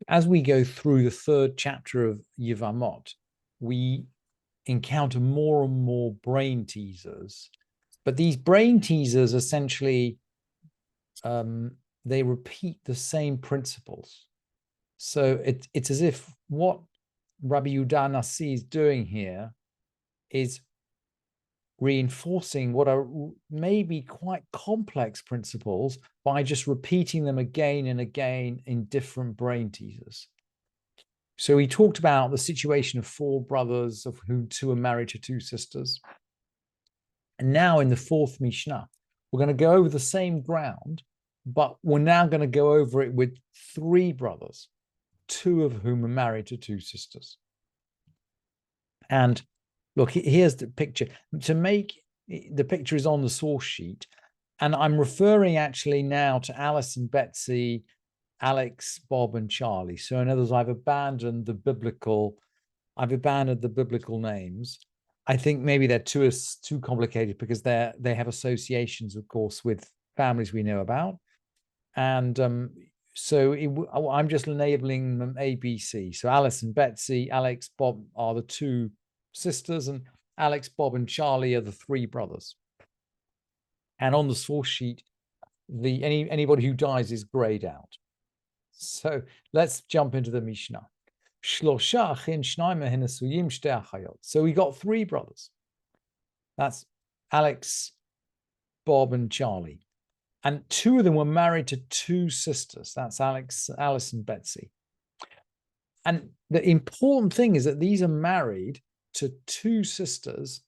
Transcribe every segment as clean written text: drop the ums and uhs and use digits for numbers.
as we go through the third chapter of Yevamot, we encounter more and more brain teasers. But these brain teasers essentially, they repeat the same principles. So it's as if what Rabbi Yehuda Nasi is doing here is reinforcing what are maybe quite complex principles by just repeating them again and again in different brain teasers. So he talked about the situation of 4 brothers, of whom 2 are married to 2 sisters. And now in the 4th Mishnah, we're going to go over the same ground, but we're now going to go over it with 3 brothers, 2 of whom are married to 2 sisters. And look, here's the picture. To make the picture is on the source sheet, and I'm referring actually now to Alice and Betsy, Alex, Bob, and Charlie. So in other words, I've abandoned the biblical names. I think maybe they're too complicated because they have associations, of course, with families we know about, and I'm just labeling them A, B, C. So Alice and Betsy, Alex, Bob are the 2 sisters, and Alex, Bob, and Charlie are the 3 brothers. And on the source sheet, anybody who dies is grayed out. So let's jump into the Mishnah. So we got 3 brothers. That's Alex, Bob, and Charlie. And 2 of them were married to 2 sisters. That's Alice, and Betsy. And the important thing is that these are married to 2 sisters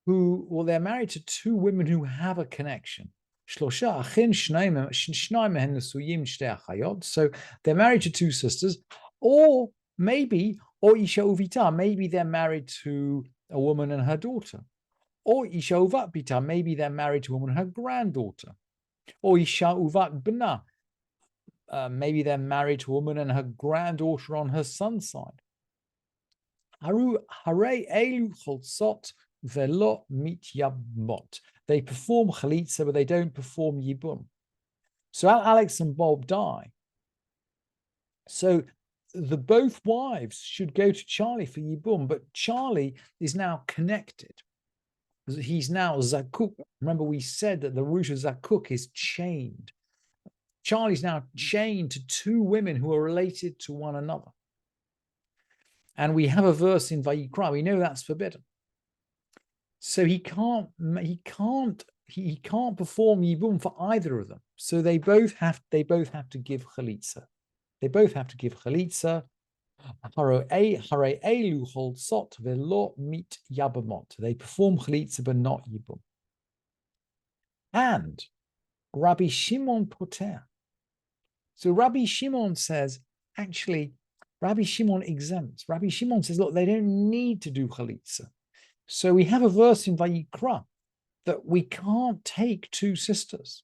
they're married to 2 women who have a connection. So they're married to 2 sisters, or maybe Isha Uvita, maybe they're married to a woman and her daughter. Or Isha Uvat Bita, maybe they're married to a woman and her granddaughter. Or Isha Uvat Bna, maybe they're married to a woman and her granddaughter on her son's side. Harei elu cholzot velo mit yabmot. They perform chalitza, but they don't perform yibum. So Alex and Bob die. So both wives should go to Charlie for yibum, but Charlie is now connected. He's now zakuk. Remember, we said that the root of zakuk is chained. Charlie's now chained to 2 women who are related to one another. And we have a verse in Vayikra. We know that's forbidden. So he can't perform yibum for either of them. So they both have to give chalitza. They both have to give chalitza. They perform chalitza but not yibum. And Rabbi Shimon poter. So Rabbi Shimon says, actually, Rabbi Shimon exempts. Rabbi Shimon says, look, they don't need to do chalitza. So we have a verse in Vayikra that we can't take 2 sisters.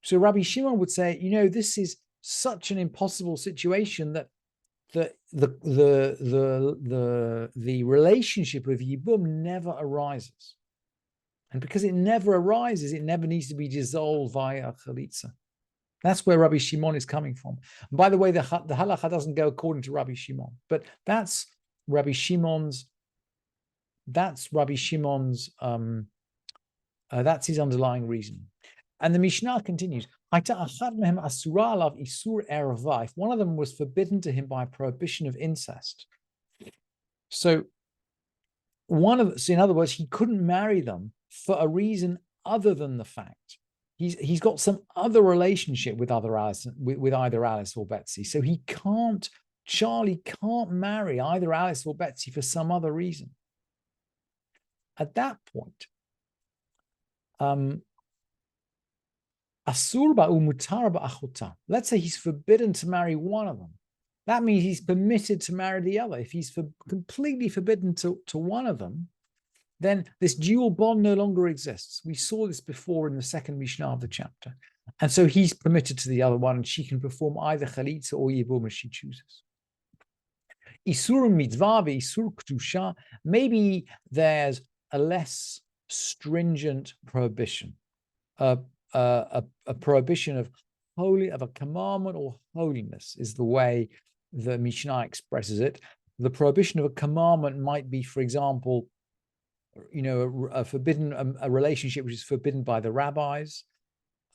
So Rabbi Shimon would say, this is such an impossible situation that the relationship of yibum never arises. And because it never arises, it never needs to be dissolved via chalitza. That's where Rabbi Shimon is coming from. And by the way, the halacha doesn't go according to Rabbi Shimon, but that's Rabbi Shimon's. That's his underlying reason. And the Mishnah continues. If one of them was forbidden to him by prohibition of incest, so in other words, he couldn't marry them for a reason other than the fact he's got some other relationship with either Alice or Betsy. So Charlie can't marry either Alice or Betsy for some other reason. At that point, let's say he's forbidden to marry one of them. That means he's permitted to marry the other. If he's completely forbidden to one of them, then this dual bond no longer exists. We saw this before in the 2nd Mishnah of the chapter. And so he's permitted to the other one, and she can perform either chalitza or yibum as she chooses. Isur mitzvah ve'isur kedusha. Maybe there's a less stringent prohibition, a prohibition of commandment or holiness is the way the Mishnah expresses it. The prohibition of a commandment might be, for example, a relationship which is forbidden by the rabbis.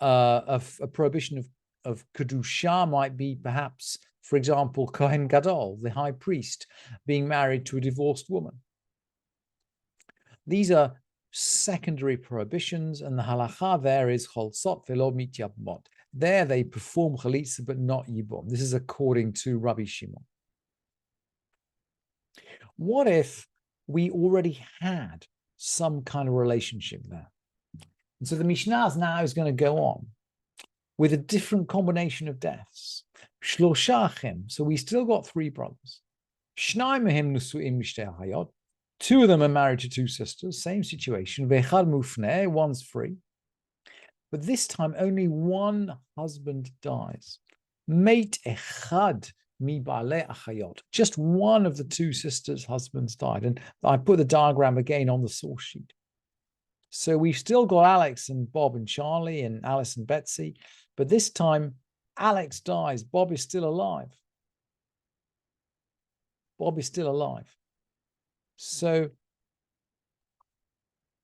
A prohibition of kedusha might be perhaps, for example, Kohen Gadol, the high priest, being married to a divorced woman. These are secondary prohibitions, and the halacha there is cholsot velo mit yabmot. There they perform chalitza but not yibum. This is according to Rabbi Shimon. What if we already had some kind of relationship there? And so the Mishnah now is going to go on with a different combination of deaths. Shlosha achim. So we still got three brothers. Shnai mehem nusuim mishtei hayot. Two of them are married to two sisters, same situation. Ve'echad mufneh, one's free. But this time only one husband dies. Meit echad mi ba'alei achayot. Just one of the two sisters' husbands died. And I put the diagram again on the source sheet. So we've still got Alex and Bob and Charlie and Alice and Betsy. But this time, Alex dies. Bob is still alive. Bob is still alive. So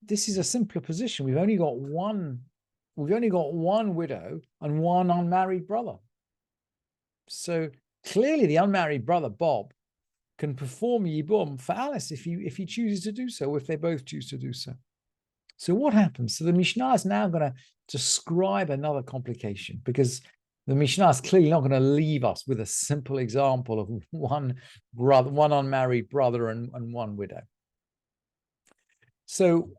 this is a simpler position. We've only got one widow and one unmarried brother. So clearly the unmarried brother, Bob, can perform yibum for Alice if he chooses to do so, or if they both choose to do so. So what happens? So the Mishnah is now going to describe another complication, because the Mishnah is clearly not going to leave us with a simple example of one unmarried brother and one widow. So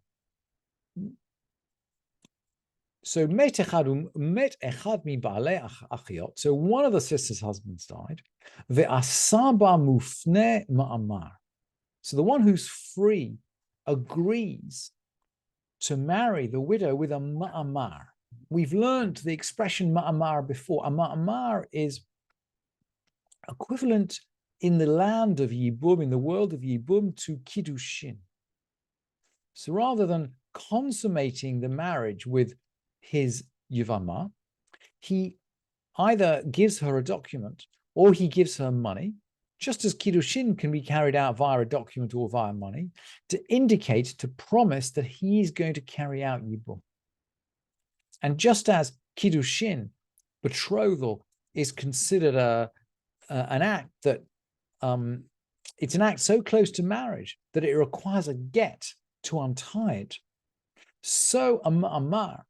met echad mi ba'alei achiot. So one of the sisters' husbands died. Ve'asaba mufne ma'amar. So the one who's free agrees to marry the widow with a ma'amar. We've learned the expression ma'amar before. A ma'amar is equivalent in the land of Yibum, in the world of Yibum, to kiddushin. So rather than consummating the marriage with his Yevamot, he either gives her a document or he gives her money, just as kiddushin can be carried out via a document or via money, to indicate, to promise that he is going to carry out Yibum. And just as kiddushin, betrothal, is considered an act that it's an act so close to marriage that it requires a get to untie it, so a ma'amar,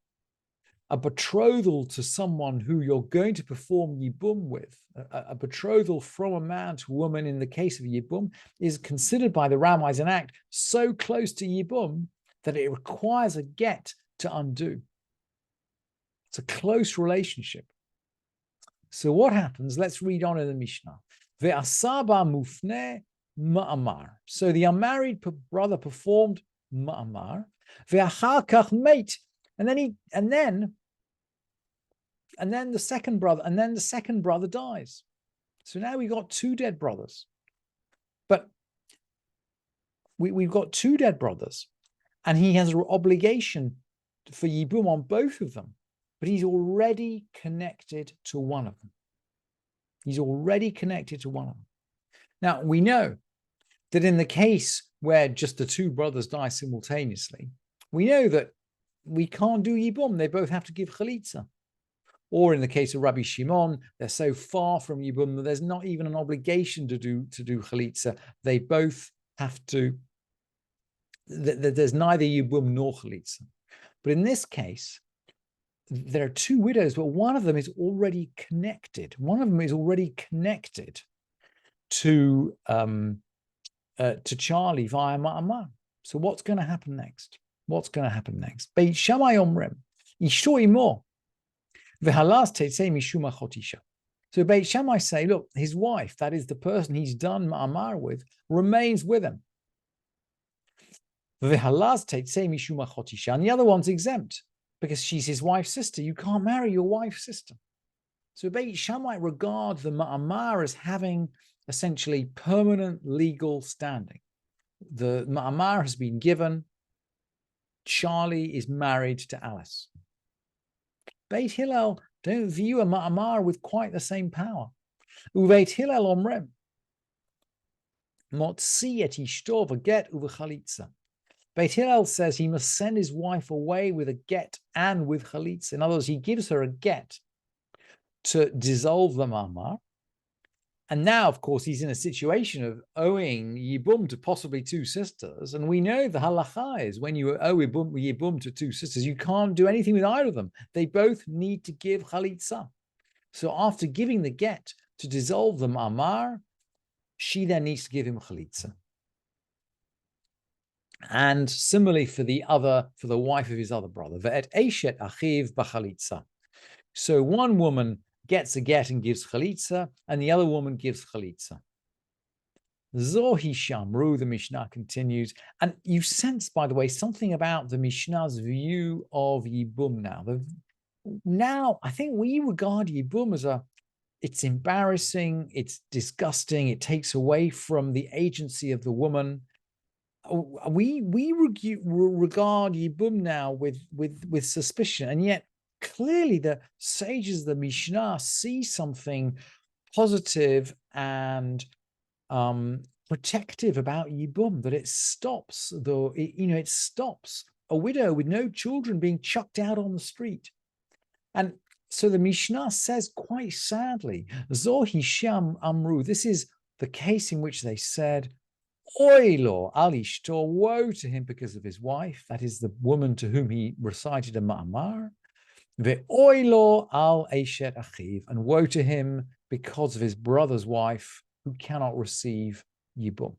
a betrothal to someone who you're going to perform yibum with, a betrothal from a man to a woman in the case of yibum, is considered by the rabbis an act so close to yibum that it requires a get to undo. It's a close relationship. So what happens? Let's read on in the Mishnah. Ve'asaba mufne ma'amar. So the unmarried brother performed ma'amar. Ve'achar kach meit. And then the second brother dies. So now we've got two dead brothers. But we've got two dead brothers, and he has an obligation for yibum on both of them. But he's already connected to one of them. He's already connected to one of them. Now, we know that in the case where just the two brothers die simultaneously, we know that we can't do yibum. They both have to give chalitza. Or in the case of Rabbi Shimon, they're so far from yibum that there's not even an obligation to do chalitza. They both have to. There's neither yibum nor chalitza. But in this case, there are two widows, but one of them is already connected. One of them is already connected to Charlie via ma'amar. So what's going to happen next? What's going to happen next? Beit Shammai omrim, isho imo, v'halas tetzei mishum achotisha. So Beit Shammai say, look, his wife, that is the person he's done ma'amar with, remains with him. V'halas tetzei mishum achotisha, and the other one's exempt, because she's his wife's sister. You can't marry your wife's sister. So Beit Shammai regard the ma'amar as having essentially permanent legal standing. The ma'amar has been given. Charlie is married to Alice. Beit Hillel don't view a ma'amar with quite the same power. Uveit Hillel omrem, motzi et ishto v'get uv'chalitza. Beit Hillel says he must send his wife away with a get and with chalitza. In other words, he gives her a get to dissolve the ma'amar. And now, of course, he's in a situation of owing yibum to possibly two sisters. And we know the halacha is when you owe yibum to two sisters, you can't do anything with either of them. They both need to give chalitza. So after giving the get to dissolve the ma'amar, she then needs to give him chalitza. And similarly for the wife of his other brother, ve'et eshet achiv b'chalitza. So one woman gets a get and gives chalitza, and the other woman gives chalitza. Zohi shamru, the Mishnah continues, and you sense, by the way, something about the Mishnah's view of yibum now. Now, I think we regard yibum as it's embarrassing, it's disgusting, it takes away from the agency of the woman. We regard yibum now with suspicion, and yet clearly the sages of the Mishnah see something positive and protective about yibum, that it stops it stops a widow with no children being chucked out on the street. And so the Mishnah says quite sadly, Zohi Sham Amru, this is the case in which they said, Oilo al ishto, woe to him because of his wife, that is the woman to whom he recited a ma'amar. Ve'oilo al eshet achiv, and woe to him because of his brother's wife who cannot receive yibum.